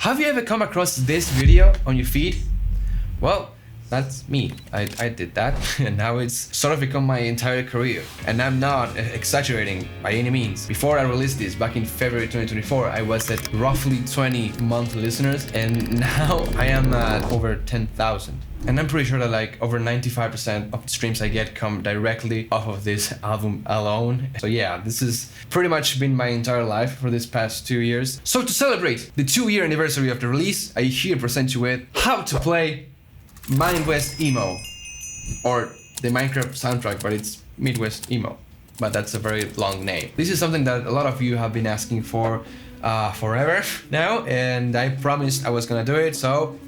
Have you ever come across this video on your feed? Well, that's me. I did that, and now it's sort of become my entire career. And I'm not exaggerating by any means. Before I released this back in February 2024, I was at roughly 20 monthly listeners, and now I am at over 10,000. And I'm pretty sure that like over 95% of the streams I get come directly off of this album alone. So yeah, this has pretty much been my entire life for this past 2 years. So to celebrate the 2-year anniversary of the release, I here present you with how to play Minewest Emo, or the Minecraft soundtrack, but it's Midwest Emo. But that's a very long name. This is something that a lot of you have been asking for forever now, and I promised I was gonna do it, so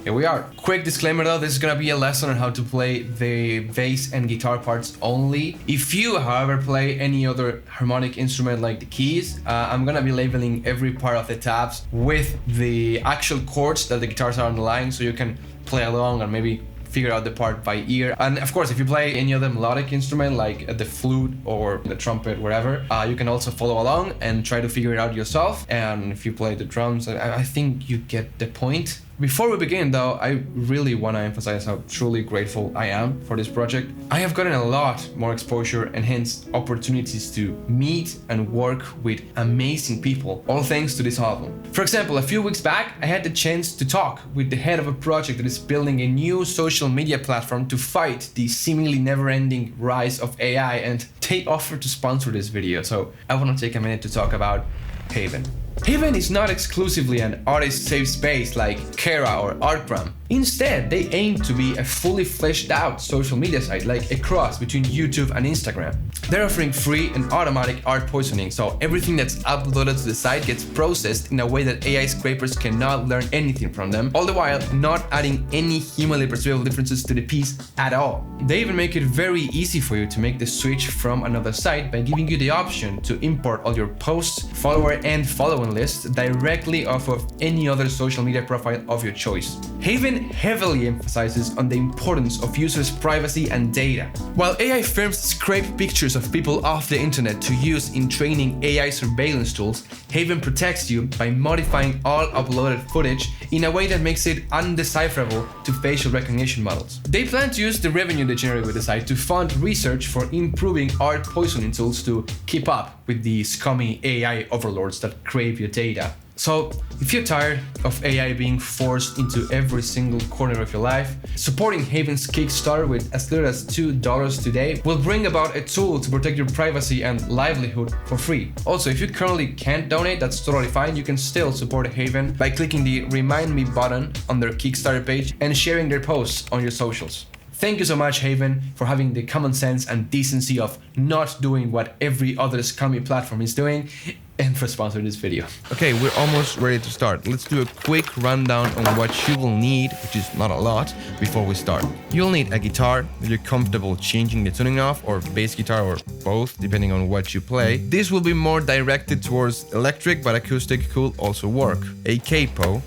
here we are. Quick disclaimer though, this is gonna be a lesson on how to play the bass and guitar parts only. If you, however, play any other harmonic instrument like the keys, I'm gonna be labeling every part of the tabs with the actual chords that the guitars are underlying, so you can play along and maybe figure out the part by ear. And of course, if you play any other melodic instrument like the flute or the trumpet, wherever, you can also follow along and try to figure it out yourself. And if you play the drums, I think you get the point. Before we begin though, I really want to emphasize how truly grateful I am for this project. I have gotten a lot more exposure and hence opportunities to meet and work with amazing people, all thanks to this album. For example, a few weeks back, I had the chance to talk with the head of a project that is building a new social media platform to fight the seemingly never-ending rise of AI, and they offered to sponsor this video. So I want to take a minute to talk about Haven. Haven is not exclusively an artist-safe space like Kera or Artgram. Instead, they aim to be a fully fleshed out social media site, like a cross between YouTube and Instagram. They're offering free and automatic art poisoning, so everything that's uploaded to the site gets processed in a way that AI scrapers cannot learn anything from them, all the while not adding any humanly perceivable differences to the piece at all. They even make it very easy for you to make the switch from another site by giving you the option to import all your posts, follower and following lists directly off of any other social media profile of your choice. Haven heavily emphasizes on the importance of users' privacy and data. While AI firms scrape pictures of people off the internet to use in training AI surveillance tools, Haven protects you by modifying all uploaded footage in a way that makes it undecipherable to facial recognition models. They plan to use the revenue they generate with the site to fund research for improving art poisoning tools to keep up with the scummy AI overlords that crave your data. So, if you're tired of AI being forced into every single corner of your life, supporting Haven's Kickstarter with as little as $2 today will bring about a tool to protect your privacy and livelihood for free. Also, if you currently can't donate, that's totally fine. You can still support Haven by clicking the Remind Me button on their Kickstarter page and sharing their posts on your socials. Thank you so much, Haven, for having the common sense and decency of not doing what every other scummy platform is doing, and for sponsoring this video. Okay, we're almost ready to start. Let's do a quick rundown on what you will need, which is not a lot, before we start. You'll need a guitar if you're comfortable changing the tuning off, or bass guitar, or both, depending on what you play. This will be more directed towards electric, but acoustic could also work. A capo,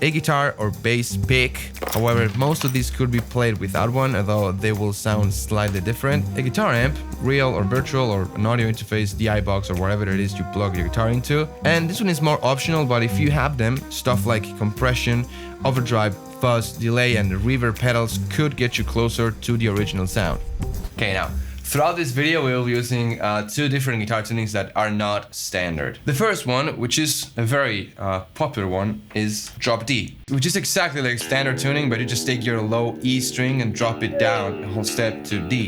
a guitar or bass pick. However, most of these could be played without one, although they will sound slightly different. A guitar amp, real or virtual, or an audio interface, DI box, or whatever it is you plug your guitar into. And this one is more optional, but if you have them, stuff like compression, overdrive, fuzz, delay, and reverb pedals could get you closer to the original sound. Okay, now, throughout this video, we will be using two different guitar tunings that are not standard. The first one, which is a very popular one, is drop D, which is exactly like standard tuning, but you just take your low E string and drop it down a whole step to D.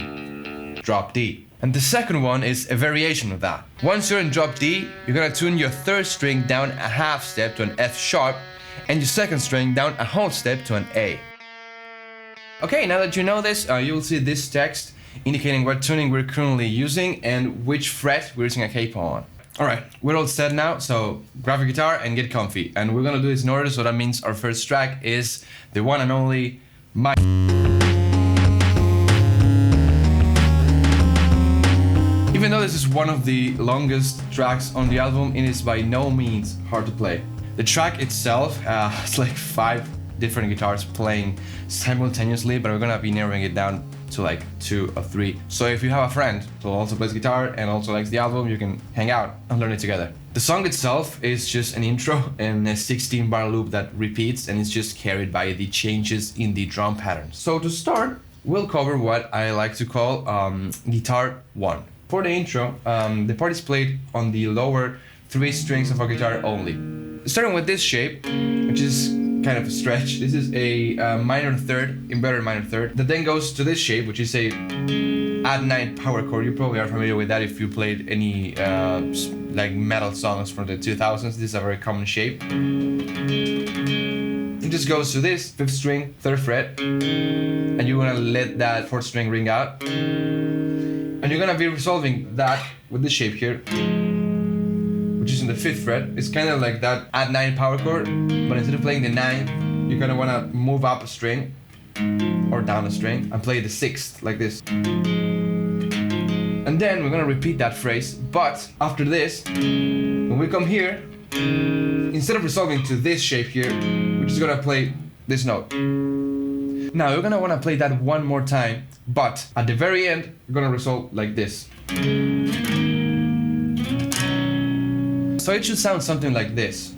Drop D. And the second one is a variation of that. Once you're in drop D, you're gonna tune your third string down a half step to an F sharp, and your second string down a whole step to an A. Okay, now that you know this, you will see this text indicating what tuning we're currently using and which fret we're using a capo on. Alright, we're all set now, so grab your guitar and get comfy. And we're gonna do this in order, so that means our first track is the one and only Even though this is one of the longest tracks on the album, it is by no means hard to play. The track itself has like 5 different guitars playing simultaneously, but we're gonna be narrowing it down to like 2 or 3. So if you have a friend who also plays guitar and also likes the album, you can hang out and learn it together. The song itself is just an intro and a 16 bar loop that repeats, and it's just carried by the changes in the drum patterns. So to start, we'll cover what I like to call guitar 1. For the intro, the part is played on the lower 3 strings of a guitar only. Starting with this shape, which is kind of a stretch. This is a minor third, inverted minor third, that then goes to this shape, which is a add 9 power chord. You probably are familiar with that if you played any like metal songs from the 2000s. This is a very common shape. It just goes to this 5th string, 3rd fret, and you're gonna let that 4th string ring out, and you're gonna be resolving that with this shape here, which is in the 5th fret. It's kind of like that add 9 power chord, but instead of playing the 9th, you're gonna wanna move up a string or down a string and play the 6th like this. And then we're gonna repeat that phrase, but after this, when we come here, instead of resolving to this shape here, we're just gonna play this note. Now you're gonna wanna play that one more time, but at the very end, you're gonna resolve like this. So it should sound something like this.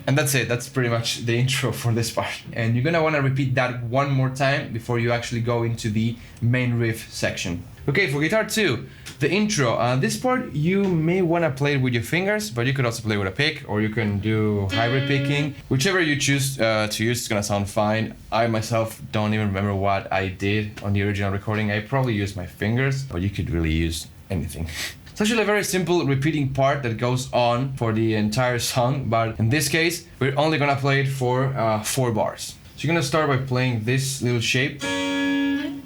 And that's it, that's pretty much the intro for this part. And you're gonna wanna repeat that one more time before you actually go into the main riff section. Okay, for guitar 2, the intro. This part you may wanna play it with your fingers, but you could also play with a pick, or you can do hybrid picking. Whichever you choose to use is gonna sound fine. I myself don't even remember what I did on the original recording. I probably used my fingers, but you could really use anything. It's actually a very simple repeating part that goes on for the entire song, but in this case, we're only gonna play it for 4 bars. So you're gonna start by playing this little shape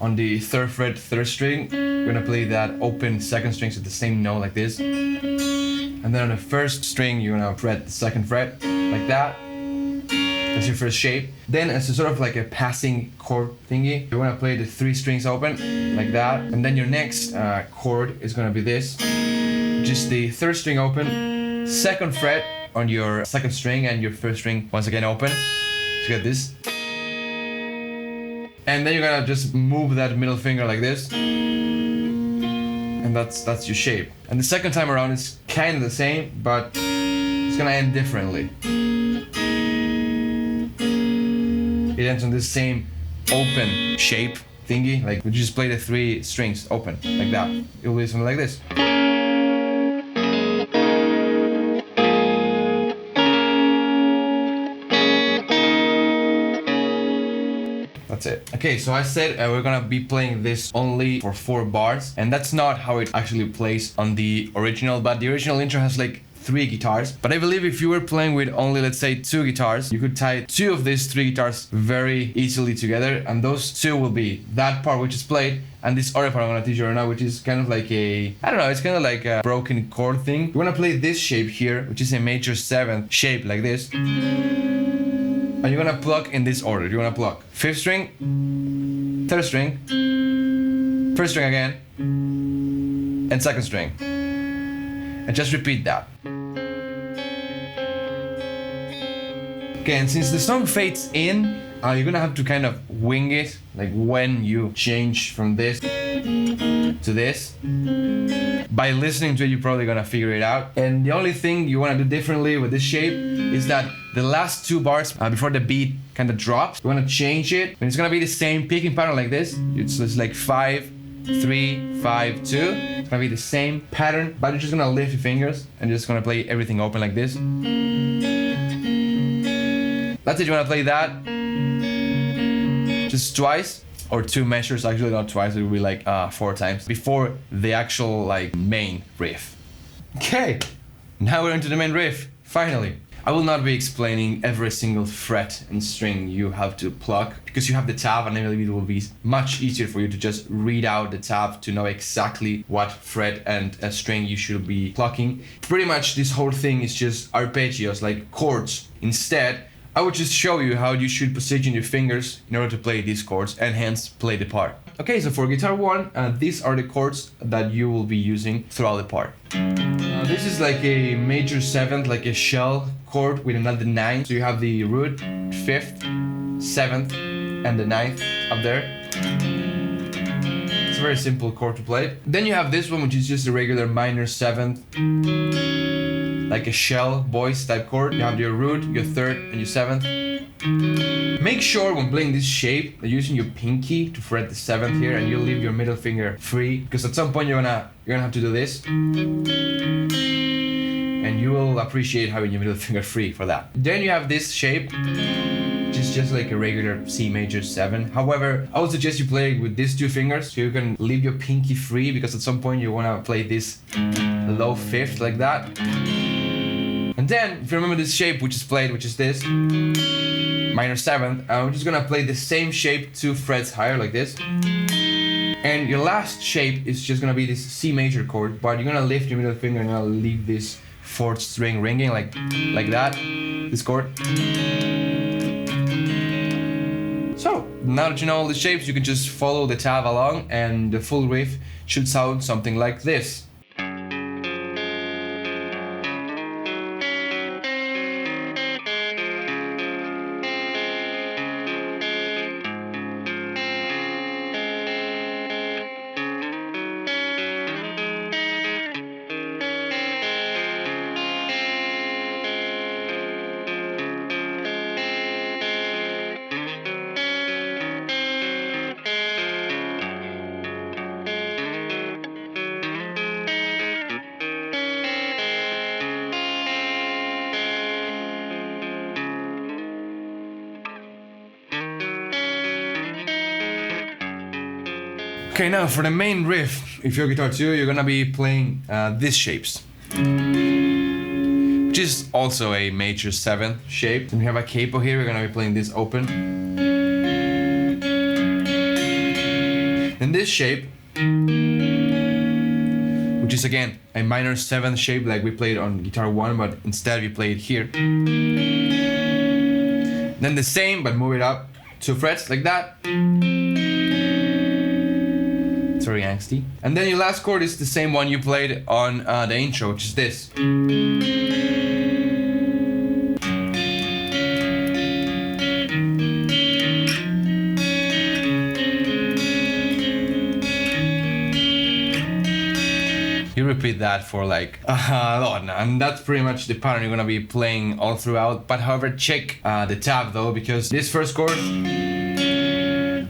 on the 3rd fret, 3rd string. We're gonna play that open 2nd strings at the same note like this. And then on the 1st string, you're gonna fret the 2nd fret like that. That's your first shape. Then as a sort of like a passing chord thingy, you're gonna play the 3 strings open like that. And then your next chord is gonna be this, just the 3rd string open, 2nd fret on your 2nd string, and your 1st string once again open. So you get this. And then you're gonna just move that middle finger like this. And that's your shape. And the second time around it's kind of the same, but it's gonna end differently. It ends on this same open shape thingy, like we just play the 3 strings open, like that. It will be something like this. That's it. Okay, so I said we're gonna be playing this only for 4 bars, and that's not how it actually plays on the original, but the original intro has like 3 guitars. But I believe if you were playing with only, let's say, 2 guitars, you could tie 2 of these 3 guitars very easily together, and those 2 will be that part which is played and this other part I'm gonna teach you right now, which is kind of like a, I don't know, it's kind of like a broken chord thing. We're gonna play this shape here, which is a major 7th shape like this, and you're gonna pluck in this order. You're gonna pluck 5th string, 3rd string, 1st string again, and 2nd string, and just repeat that. Okay, and since the song fades in, you're gonna have to kind of wing it, like when you change from this to this. By listening to it, you're probably gonna figure it out. And the only thing you wanna do differently with this shape is that the last 2 bars before the beat kind of drops, you wanna change it, and it's gonna be the same picking pattern like this. It's like 5, 3, 5, 2. It's gonna be the same pattern, but you're just gonna lift your fingers and just gonna play everything open like this. That's it. You wanna play that just twice, or 2 measures, actually not twice, it will be like 4 times before the actual like main riff. Okay, now we're into the main riff, finally. I will not be explaining every single fret and string you have to pluck, because you have the tab, and it will be much easier for you to just read out the tab to know exactly what fret and string you should be plucking. Pretty much this whole thing is just arpeggios, like chords. Instead, I would just show you how you should position your fingers in order to play these chords and hence play the part. Okay, so for guitar 1, these are the chords that you will be using throughout the part. This is like a major 7th, like a shell chord with another 9. So you have the root, 5th, 7th, and the 9th up there. It's a very simple chord to play. Then you have this one, which is just a regular minor 7th, like a shell voice type chord. You have your root, your 3rd, and your 7th. Make sure when playing this shape that you're using your pinky to fret the 7th here, and you leave your middle finger free, because at some point you're gonna have to do this, and you will appreciate having your middle finger free for that. Then you have this shape, which is just like a regular C major 7. However, I would suggest you play it with these 2 fingers, so you can leave your pinky free, because at some point you wanna play this low 5th like that. And then, if you remember this shape which is played, which is this minor 7th, I'm just gonna play the same shape 2 frets higher like this. And your last shape is just gonna be this C major chord, but you're gonna lift your middle finger and I'll leave this 4th string ringing like that, this chord. So, now that you know all the shapes, you can just follow the tab along, and the full riff should sound something like this. Okay, now for the main riff, if you're guitar 2, you're gonna be playing these shapes, which is also a major 7th shape. Then we have a capo here, we're gonna be playing this open. Then this shape, which is again a minor 7th shape like we played on guitar 1, but instead we play it here. Then the same, but move it up 2 frets like that. Very angsty. And then your last chord is the same one you played on the intro, which is this. You repeat that for like a lot, and that's pretty much the pattern you're gonna be playing all throughout. But however, check the tab though, because this first chord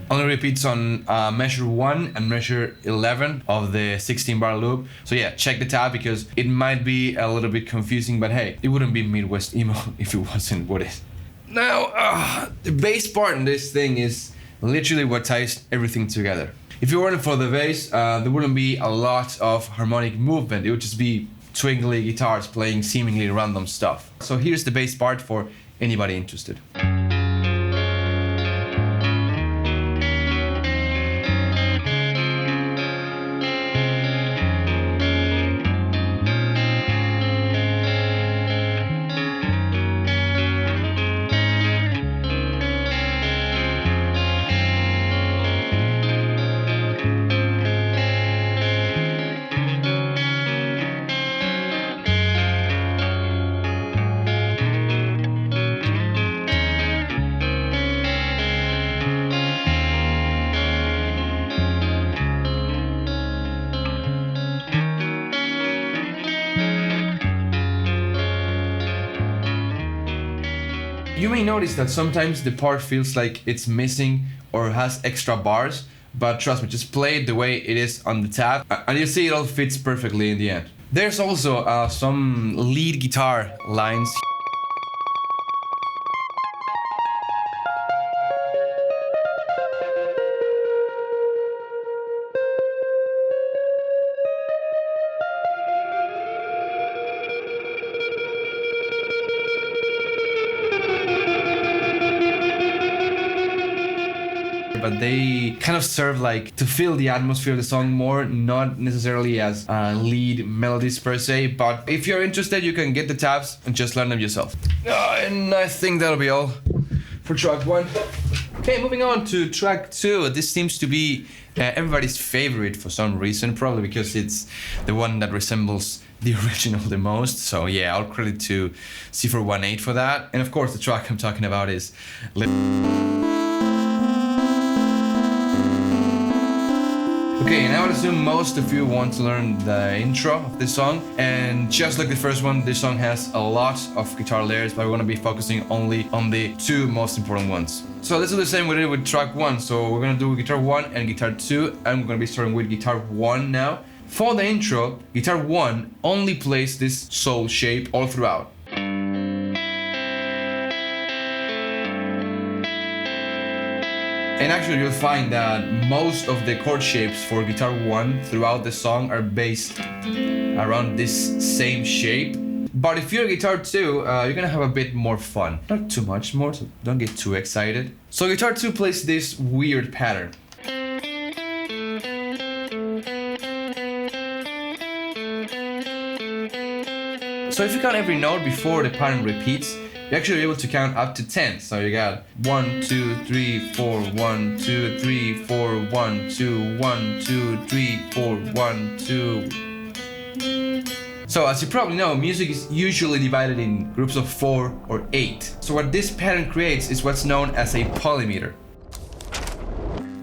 only repeats on measure 1 and measure 11 of the 16 bar loop. So yeah, check the tab, because it might be a little bit confusing, but hey, it wouldn't be Midwest emo if it wasn't, would it? Now, the bass part in this thing is literally what ties everything together. If it weren't for the bass, there wouldn't be a lot of harmonic movement. It would just be twinkly guitars playing seemingly random stuff. So here's the bass part for anybody interested. You may notice that sometimes the part feels like it's missing or has extra bars, but trust me, just play it the way it is on the tab and you'll see it all fits perfectly in the end. There's also some lead guitar lines. but they kind of serve like to feel the atmosphere of the song more, not necessarily as lead melodies per se. But if you're interested, you can get the tabs and just learn them yourself. And I think that'll be all for track 1. Okay, moving on to track 2. This seems to be everybody's favorite for some reason, probably because it's the one that resembles the original the most. So yeah, I'll credit to C418 for that. And of course, the track I'm talking about is Okay, and I would assume most of you want to learn the intro of this song. And just like the first one, this song has a lot of guitar layers, but we're going to be focusing only on the 2 most important ones. So let's do the same we did with track 1. So we're going to do guitar 1 and guitar 2. I'm going to be starting with guitar 1 now. For the intro, guitar 1 only plays this soul shape all throughout. And actually you'll find that most of the chord shapes for guitar 1 throughout the song are based around this same shape. But if you're guitar 2, you're gonna have a bit more fun. Not too much more, so don't get too excited. So guitar 2 plays this weird pattern. So if you count every note before the pattern repeats, you're actually able to count up to 10. So you got 1, 2, 3, 4, 1, 2, 3, 4, 1, 2, 1, 2, 3, 4, 1, 2. So as you probably know, music is usually divided in groups of 4 or 8. So what this pattern creates is what's known as a polymeter.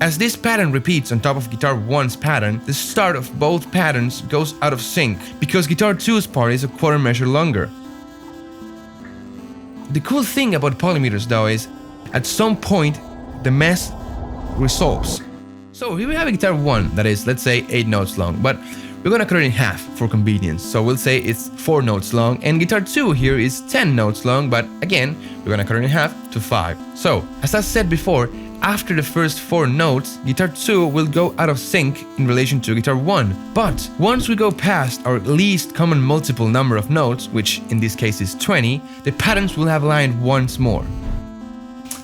As this pattern repeats on top of guitar 1's pattern, the start of both patterns goes out of sync, because guitar 2's part is a quarter measure longer. The cool thing about polymeters though is, at some point, the mess resolves. So here we have a guitar 1 that is, let's say, 8 notes long, but we're gonna cut it in half for convenience. So we'll say it's 4 notes long, and guitar 2 here is 10 notes long, but again, we're gonna cut it in half to 5. So, as I said before, after the first 4 notes, guitar 2 will go out of sync in relation to guitar 1. But once we go past our least common multiple number of notes, which in this case is 20, the patterns will have aligned once more.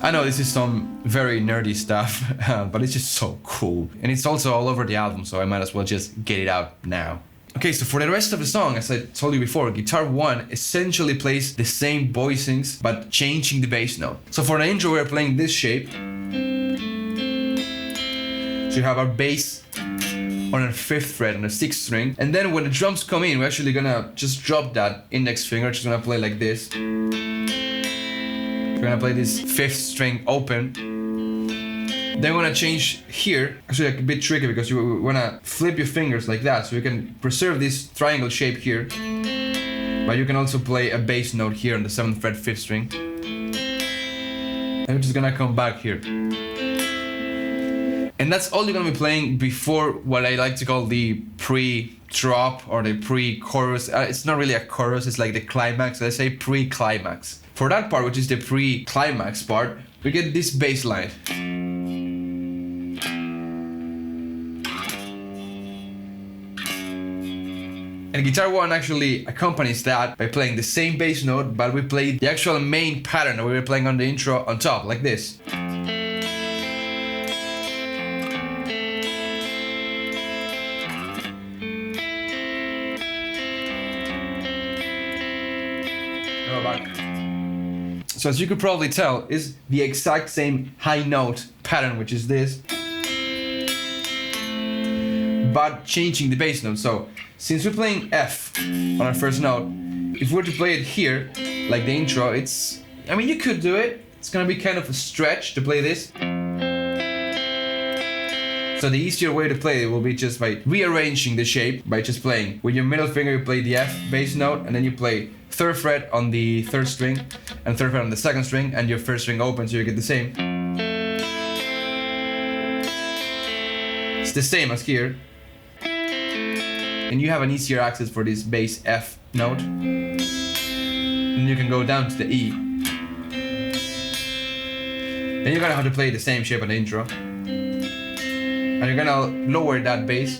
I know this is some very nerdy stuff, but it's just so cool. And it's also all over the album, so I might as well just get it out now. Okay, so for the rest of the song, as I told you before, guitar 1 essentially plays the same voicings, but changing the bass note. So for the intro, we're playing this shape. So you have our bass on our 5th fret on the 6th string, and then when the drums come in, we're actually gonna just drop that index finger, just gonna play like this. We're gonna play this 5th string open. Then we're gonna change here, actually like a bit tricky because you wanna flip your fingers like that, so you can preserve this triangle shape here, but you can also play a bass note here on the 7th fret 5th string. And we're just gonna come back here. And that's all you're gonna be playing before what I like to call the pre-drop or the pre-chorus. It's not really a chorus, it's like the climax. Let's say pre-climax. For that part, which is the pre-climax part, we get this bass line. And guitar 1 actually accompanies that by playing the same bass note, but we play the actual main pattern that we were playing on the intro on top, like this. So as you could probably tell, is the exact same high note pattern, which is this, but changing the bass note. So since we're playing F on our first note, if we were to play it here, like the intro, I mean, you could do it. It's gonna be kind of a stretch to play this. So the easier way to play it will be just by rearranging the shape, by just playing. With your middle finger, you play the F bass note, and then you play 3rd fret on the 3rd string, and 3rd fret on the 2nd string, and your 1st string open, so you get the same. It's the same as here. And you have an easier access for this bass F note. And you can go down to the E. Then you're gonna have to play the same shape on the intro. And you're gonna lower that bass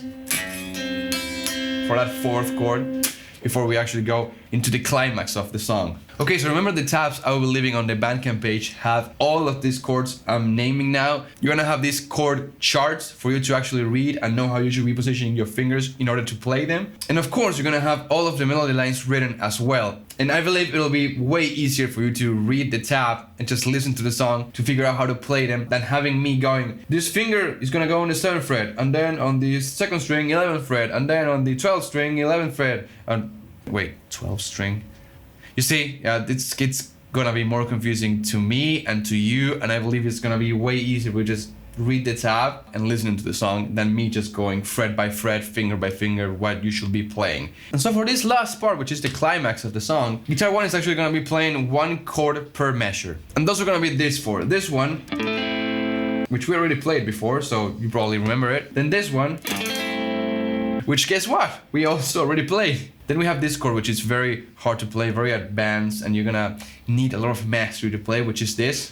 for that 4th chord before we actually go into the climax of the song. Okay, so remember the tabs I will be leaving on the Bandcamp page have all of these chords I'm naming now. You're gonna have these chord charts for you to actually read and know how you should be positioning your fingers in order to play them. And of course, you're gonna have all of the melody lines written as well. And I believe it'll be way easier for you to read the tab and just listen to the song to figure out how to play them than having me going, this finger is gonna go on the 7th fret, and then on the 2nd string 11th fret, and then on the 12th string 11th fret, and wait, 12th string? You see, it's gonna be more confusing to me and to you, and I believe it's gonna be way easier to just read the tab and listen to the song than me just going fret by fret, finger by finger, what you should be playing. And so for this last part, which is the climax of the song, Guitar 1 is actually gonna be playing one chord per measure. And those are gonna be this four. This one, which we already played before, so you probably remember it. Then this one, which guess what? We also already played. Then we have this chord, which is very hard to play, very advanced, and you're gonna need a lot of mastery to play, which is this.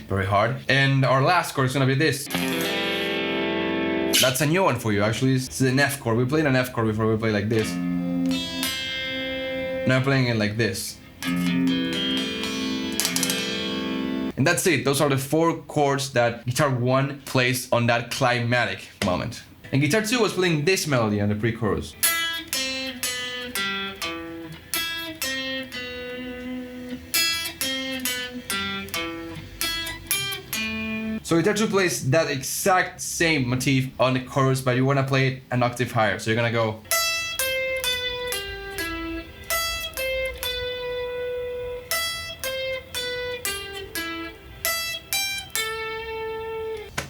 Very hard. And our last chord is gonna be this. That's a new one for you, actually. It's an F chord. We played an F chord before. We played like this. Now I'm playing it like this. And that's it. Those are the four chords that Guitar 1 plays on that climatic moment. And Guitar 2 was playing this melody on the pre-chorus. So Guitar 2 plays that exact same motif on the chorus, but you wanna play it an octave higher. So you're gonna go.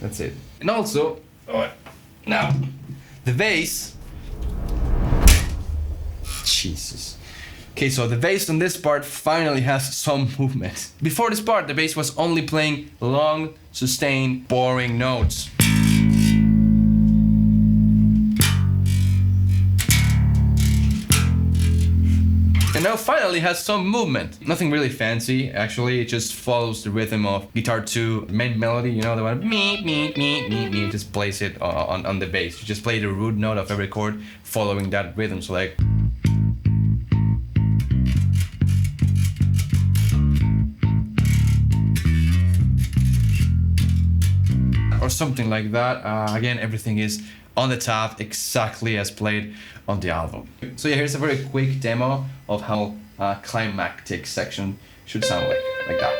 That's it. And also, now, the bass. Jesus. Okay, so the bass on this part finally has some movement. Before this part, the bass was only playing long, sustained, boring notes. And now finally has some movement. Nothing really fancy, actually. It just follows the rhythm of Guitar 2 main melody, you know, the one me, just plays it on the bass. You just play the root note of every chord following that rhythm. So like, or something like that. Again, everything is on the tab exactly as played on the album. So yeah, here's a very quick demo of how a climactic section should sound like that.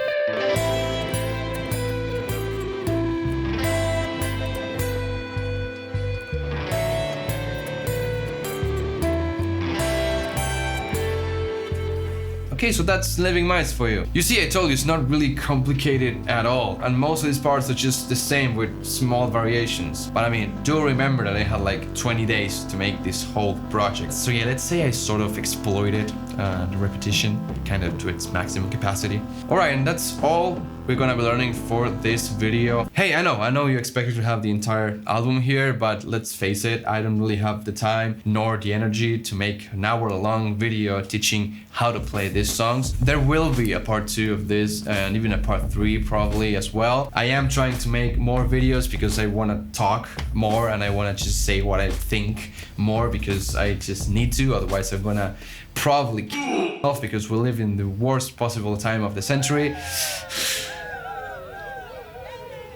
Okay, so that's Living Mice for you. You see, I told you it's not really complicated at all, and most of these parts are just the same with small variations. But I mean, do remember that I had like 20 days to make this whole project. So yeah, let's say I sort of exploited the repetition kind of to its maximum capacity. Alright, and that's all we're gonna be learning for this video. Hey, I know you expected to have the entire album here, but let's face it, I don't really have the time nor the energy to make an hour-long video teaching how to play these songs. There will be a part 2 of this and even a part 3 probably as well. I am trying to make more videos because I want to talk more and I want to just say what I think more because I just need to, otherwise I'm gonna probably kill off because we live in the worst possible time of the century.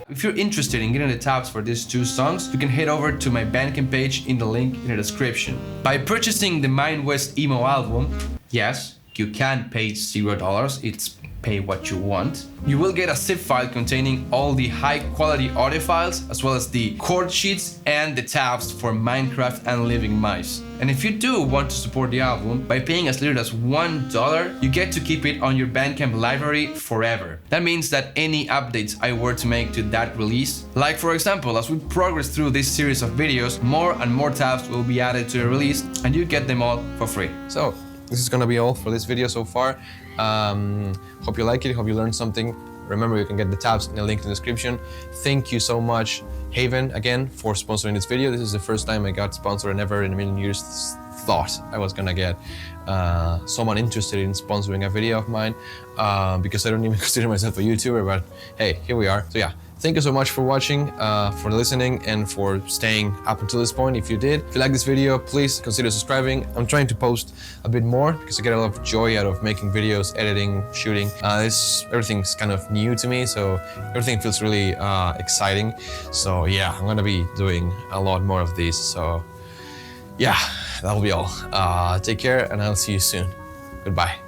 If you're interested in getting the tabs for these 2 songs, you can head over to my Bandcamp page in the link in the description. By purchasing the Minewest emo album, yes, you can pay $0, it's pay what you want. You will get a zip file containing all the high quality audio files, as well as the chord sheets and the tabs for Minecraft and Living Mice. And if you do want to support the album, by paying as little as $1, you get to keep it on your Bandcamp library forever. That means that any updates I were to make to that release, like for example, as we progress through this series of videos, more and more tabs will be added to the release and you get them all for free. So, this is gonna be all for this video so far. Hope you like it, hope you learned something. Remember, you can get the tabs in the link in the description. Thank you so much, Haven, again, for sponsoring this video. This is the first time I got sponsored and never in a million years thought I was gonna get someone interested in sponsoring a video of mine because I don't even consider myself a YouTuber, but hey, here we are. So yeah, thank you so much for watching, for listening, and for staying up until this point. If you did, if you like this video, please consider subscribing. I'm trying to post a bit more because I get a lot of joy out of making videos, editing, shooting. Everything's kind of new to me, so everything feels really exciting. So yeah, I'm gonna be doing a lot more of these. So yeah, that'll be all. Take care, and I'll see you soon. Goodbye.